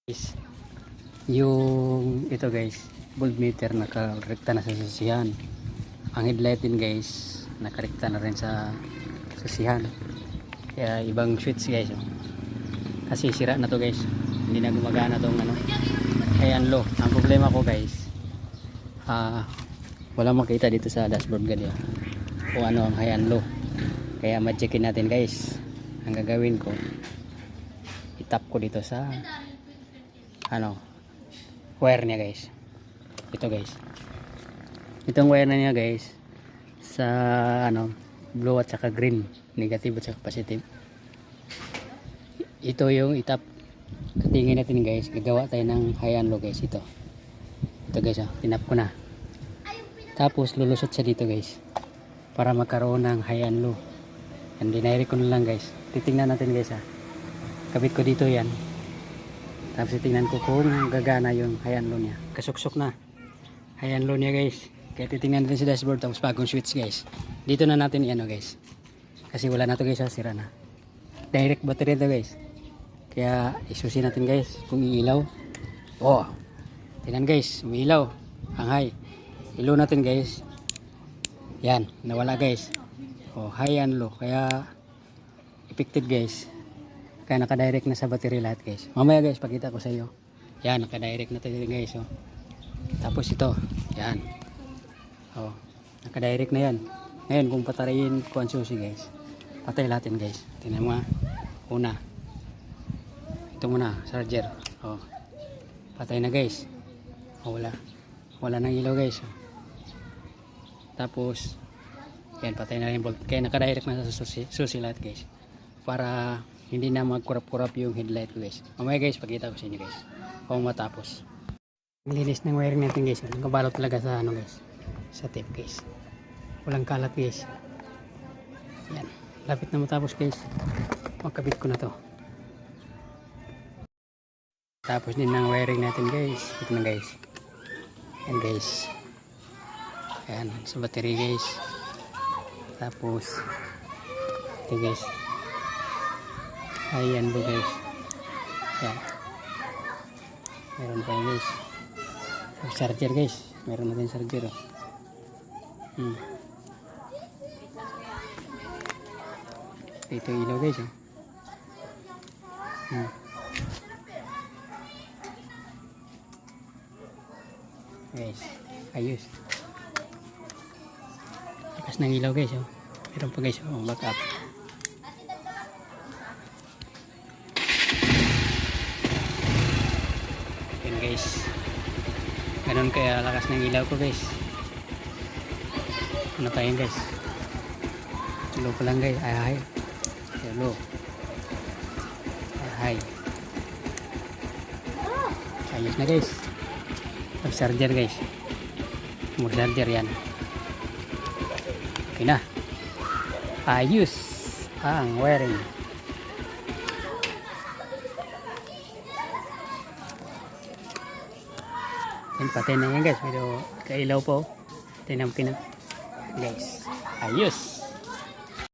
Guys, yung ito guys, voltmeter nakarekta na sa sasihan. Ang headlight din guys, nakarekta na rin sa sasihan. Kaya ibang switch guys. Oh. Kasi sira na to guys. Hindi na gumagana tong ano. Ayan low. Ang problema ko guys, wala makita dito sa dashboard ganyan. O ano ang high and low. Kaya ma-checkin natin guys. Ang gagawin ko, itap ko dito sa ano wire niya guys. Ito guys, itong wire na niya guys sa ano blue at saka green, negative at saka positive. Ito yung itap. Tingin natin guys, gagawa tayo ng high and low guys. Ito guys, tinap ko na, tapos lulusot siya dito guys para magkaroon ng high and low. And dinayari ko na lang guys. Titingnan natin guys kabit ko dito yan. Tapos tingnan ko kung gagana yung high and low niya. Kasuksok na high and low niya guys. Kaya titingnan natin sa dashboard. Tapos bagong switch guys. Dito na natin i-ano guys. Kasi wala na to guys, sira na. Direct battery to guys. Kaya isusi natin guys kung iilaw. Oh, tingnan guys, umiilaw ang high. Ilaw natin guys. Yan, nawala guys. Oh, high and low. Kaya effective guys. Kaya naka-direct na sa battery lahat guys. Mamaya guys, pakita ko sa iyo. Yan, naka-direct na tayo guys. Oh. Tapos ito, yan. Oh, naka-direct na yan. Ngayon, kung patarayin ko ang susi guys, patay natin guys. Tingnan mo una. Ito muna, charger. Oh, patay na guys. Oh, wala nang ilaw guys. Oh. Tapos, yan, patay na rin bolt. Kaya naka-direct na sa susi lahat guys. Para hindi na magkurap-kurap yung headlight ko guys. Mamaya guys, pakita ko sa inyo guys kung matapos. Linis ng wiring natin guys. Nakabalot talaga sa ano guys, sa tape guys. Walang kalat guys. Yan, lapit na matapos guys. Magkabit ko na to. Tapos din ng wiring natin guys. Ito na guys. Yan guys. Yan, sa battery guys. Tapos ito guys, ayan po guys. Yan, meron tayo guys. Charger guys, meron natin charger. Ito ilaw guys. Guys, ayos. Lakas ng ilaw guys. Meron pa guys, backup. Guys, ganun kaya lakas ng ilaw ko guys. Ano pa yun guys, low pa lang guys. Ay low, ay ayos na guys. Charger guys, mag charger yan. Okay na, ayos ang wiring. Yan, patay na yan guys, pero kailaw po. Tingnan mo guys, ayos.